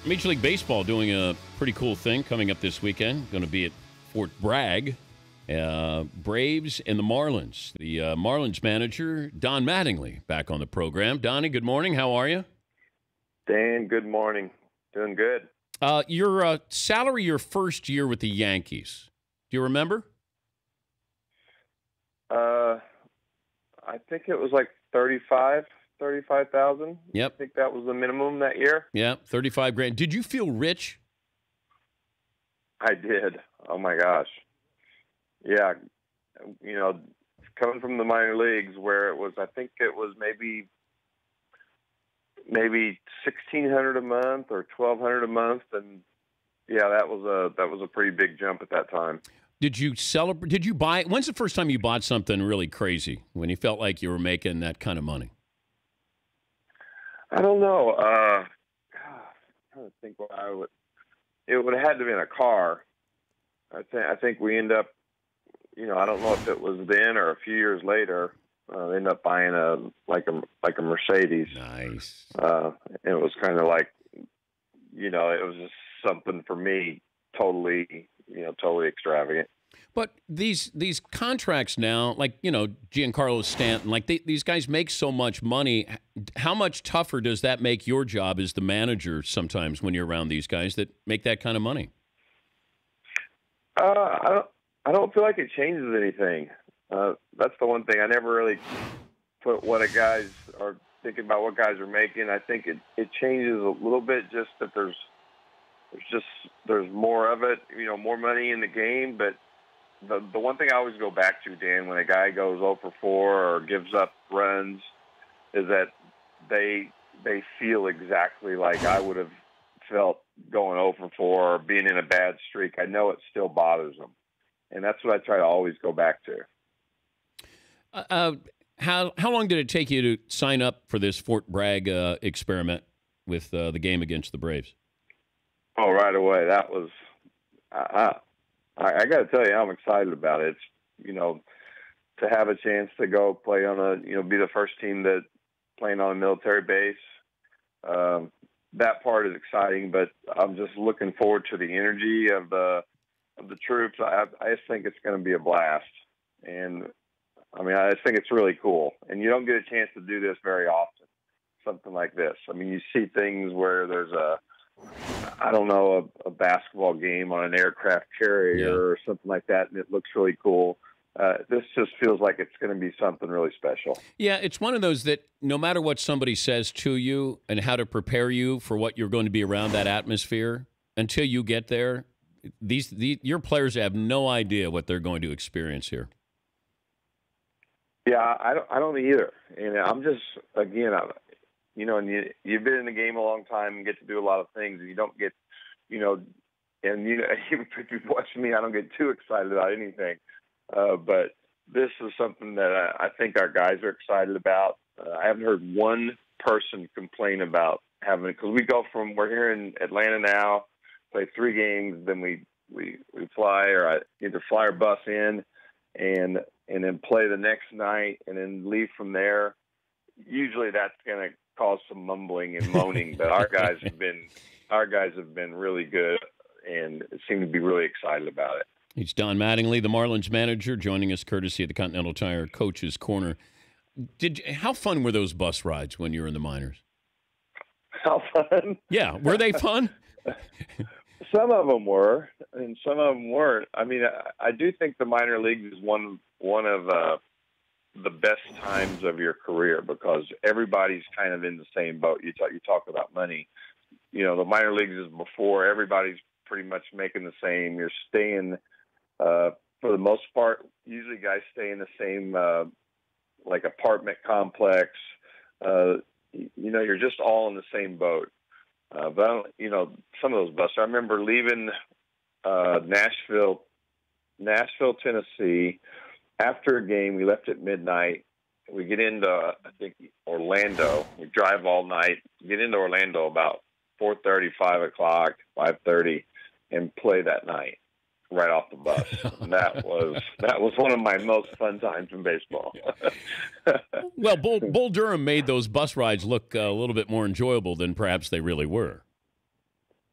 Major League Baseball doing a pretty cool thing coming up this weekend. Going to be at Fort Bragg. Braves and the Marlins. The Marlins manager, Don Mattingly, back on the program. Donnie, good morning. How are you? Dan, good morning. Doing good. Your salary your first year with the Yankees. Do you remember? I think it was like 35,000. Yep. I think that was the minimum that year. Yep, 35 grand. Did you feel rich? I did. Oh my gosh. Yeah. Coming from the minor leagues where it was, I think it was maybe $1,600 a month or $1,200 a month, and yeah, that was a pretty big jump at that time. Did you celebrate? Did you buy? When's the first time you bought something really crazy when you felt like you were making that kind of money? I don't know. I'm trying to think what I would. It would have had to be in a car. I think we end up. I don't know if it was then or a few years later. They ended up buying a Mercedes. Nice. It was kind of like, it was just something for me, totally extravagant. But these contracts now, like, Giancarlo Stanton, like these guys make so much money. How much tougher does that make your job as the manager sometimes when you're around these guys that make that kind of money? I don't feel like it changes anything. That's the one thing. I never really put what a guys are thinking about what guys are making. I think it changes a little bit, just that there's more of it, more money in the game. But the one thing I always go back to, Dan, when a guy goes 0 for 4 or gives up runs, is that they feel exactly like I would have felt going 0 for 4 or being in a bad streak. I know it still bothers them. And that's what I try to always go back to. How long did it take you to sign up for this Fort Bragg experiment with the game against the Braves? Oh, right away. That was I got to tell you, I'm excited about it. It's, to have a chance to go play on be the first team that playing on a military base. That part is exciting, but I'm just looking forward to the energy of the troops. I just think it's going to be a blast. And I just think it's really cool. And you don't get a chance to do this very often, something like this. You see things where there's a basketball game on an aircraft carrier or something like that, and it looks really cool. This just feels like it's going to be something really special. Yeah, it's one of those that no matter what somebody says to you and how to prepare you for what you're going to be around that atmosphere, until you get there, your players have no idea what they're going to experience here. Yeah, I don't either. And I'm just, again, and you've been in the game a long time and get to do a lot of things, and you don't get, even if you watch me, I don't get too excited about anything. But this is something that I think our guys are excited about. I haven't heard one person complain about having it, because we're here in Atlanta now, play 3 games, then we fly, or I either fly or bus in, and then play the next night, and then leave from there. Usually that's going to cause some mumbling and moaning, but our guys have been really good and seem to be really excited about it. It's Don Mattingly, the Marlins manager, joining us courtesy of the Continental Tire Coach's Corner. How fun were those bus rides when you were in the minors? How fun? Yeah, were they fun? Some of them were, and some of them weren't. I do think the minor leagues is one of the best times of your career, because everybody's kind of in the same boat. You talk about money. The minor leagues is before everybody's pretty much making the same. You're staying, for the most part, usually guys stay in the same apartment complex. You're just all in the same boat. But some of those buses. I remember leaving Nashville, Tennessee. After a game, we left at midnight. We get into, I think, Orlando. We drive all night. Get into Orlando about 4:30, 5 o'clock, 5:30, and play that night right off the bus. And that was one of my most fun times in baseball. Well, Bull Durham made those bus rides look a little bit more enjoyable than perhaps they really were.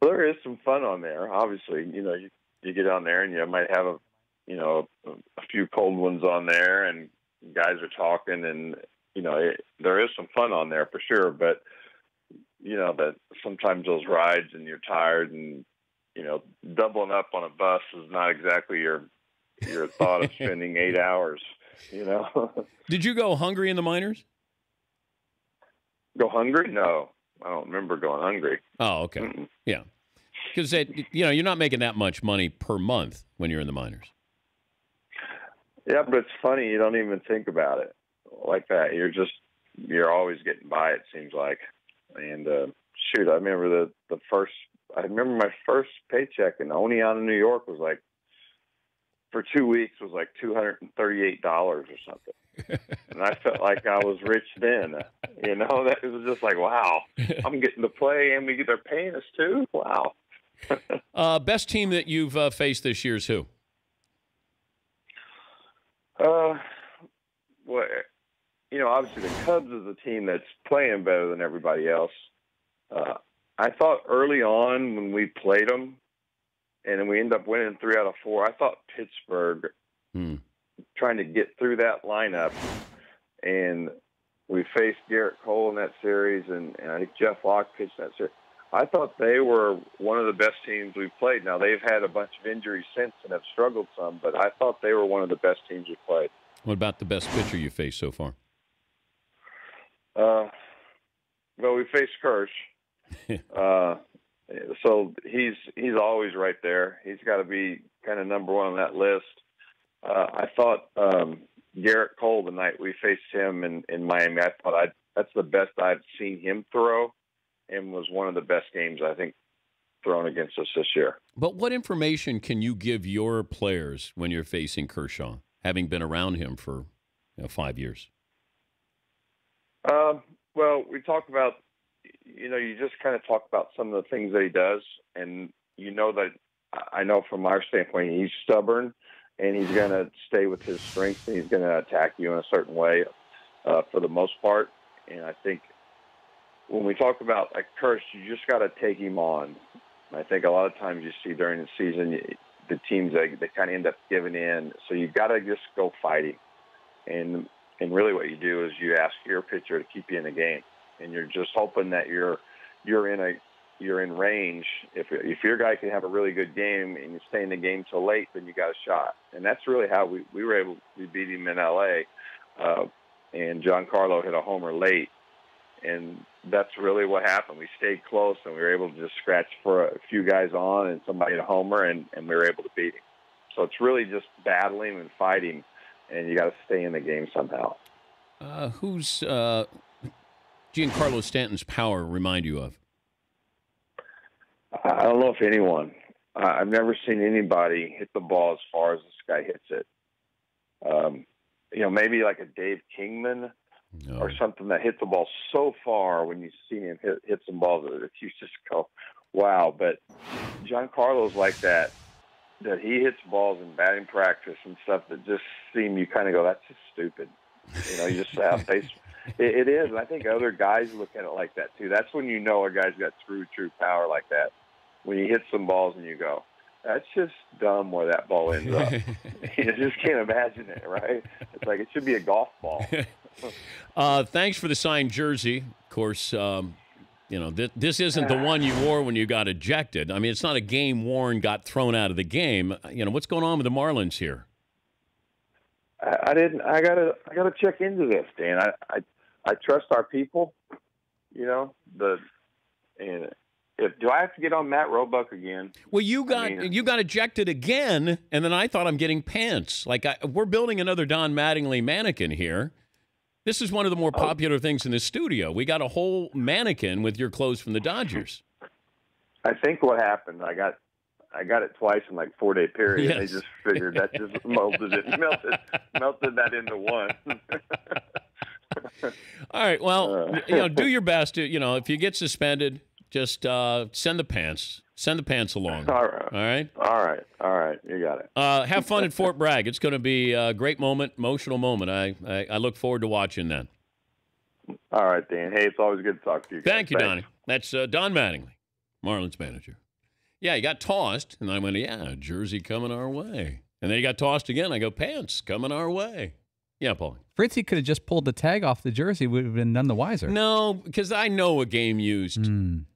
there is some fun on there. Obviously, you get on there and you might have a few cold ones on there, and guys are talking, and there is some fun on there for sure. But that sometimes those rides and you're tired, and doubling up on a bus is not exactly your thought of spending 8 hours. Did you go hungry in the minors? Go hungry? No, I don't remember going hungry. Oh, okay. Mm-mm. Yeah. Because you're not making that much money per month when you're in the minors. Yeah, but it's funny. You don't even think about it like that. You're always getting by, it seems like. And shoot, I remember my first paycheck in Oneonta, New York was like, for 2 weeks, was like $238 or something. And I felt like I was rich then. That was just like, wow, I'm getting to play and they're paying us too. Wow. Best team that you've faced this year is who? Well, obviously the Cubs is a team that's playing better than everybody else. I thought early on when we played them, and then we ended up winning 3 out of 4, I thought Pittsburgh trying to get through that lineup, and we faced Garrett Cole in that series, and I think Jeff Locke pitched that series. I thought they were one of the best teams we've played. Now, they've had a bunch of injuries since and have struggled some, but I thought they were one of the best teams we've played. What about the best pitcher you faced so far? Well, we faced Kirsch. So he's always right there. He's got to be kind of number one on that list. I thought Garrett Cole, the night we faced him in Miami, I thought that's the best I've seen him throw, and was one of the best games, I think, thrown against us this year. But what information can you give your players when you're facing Kershaw, having been around him for 5 years? Well, we talk about, you just kind of talk about some of the things that he does, and that I know from our standpoint, he's stubborn, and he's going to stay with his strengths, and he's going to attack you in a certain way for the most part. And I think when we talk about like Kirsch, you just got to take him on. And I think a lot of times you see during the season, the teams, they kind of end up giving in. So you got to just go fighting. And really what you do is you ask your pitcher to keep you in the game. And you're just hoping that you're in range. If your guy can have a really good game and you stay in the game till late, then you got a shot. And that's really how we beat him in L.A. And Giancarlo hit a homer late. And that's really what happened. We stayed close, and we were able to just scratch for a few guys on and somebody to homer, and we were able to beat him. So it's really just battling and fighting, and you got to stay in the game somehow. Who's Giancarlo Stanton's power remind you of? I don't know if anyone. I've never seen anybody hit the ball as far as this guy hits it. Maybe like a Dave Kingman. No. Or something that hit the ball so far when you see him hit some balls that you just go, wow. But Giancarlo's like that he hits balls in batting practice and stuff that just seem, you kind of go, that's just stupid. You just have face. It is. And I think other guys look at it like that too. That's when you know a guy's got true power like that. When you hit some balls and you go, that's just dumb where that ball ends up. You just can't imagine it, right? It's like it should be a golf ball. Thanks for the signed jersey. Of course, this isn't the one you wore when you got ejected. I mean, it's not a game worn, got thrown out of the game. What's going on with the Marlins here? I gotta check into this, Dan. I trust our people. Do I have to get on Matt Roebuck again? Well, you got ejected again, and then I thought I'm getting pants. We're building another Don Mattingly mannequin here. This is one of the more popular things in the studio. We got a whole mannequin with your clothes from the Dodgers. I think what happened, I got it twice in 4-day period. Yes. They just figured that just melted that into one. All right. Well, do your best. If you get suspended, just send the pants. Send the pants along. All right. All right. You got it. Have fun at Fort Bragg. It's going to be a great moment, emotional moment. I look forward to watching that. All right, Dan. Hey, it's always good to talk to you guys. Thank you, Donnie. That's Don Mattingly, Marlins manager. Yeah, he got tossed. And I went, yeah, jersey coming our way. And then he got tossed again. I go, pants coming our way. Yeah, Paul. Fritzy could have just pulled the tag off the jersey. Would have been none the wiser. No, because I know a game used.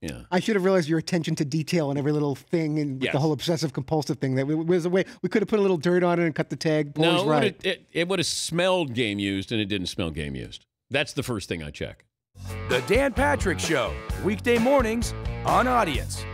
Yeah. I should have realized your attention to detail and every little thing, and with the whole obsessive compulsive thing. That was a way we could have put a little dirt on it and cut the tag. Paul's right. It would have smelled game used, and it didn't smell game used. That's the first thing I check. The Dan Patrick Show, weekday mornings on Audience.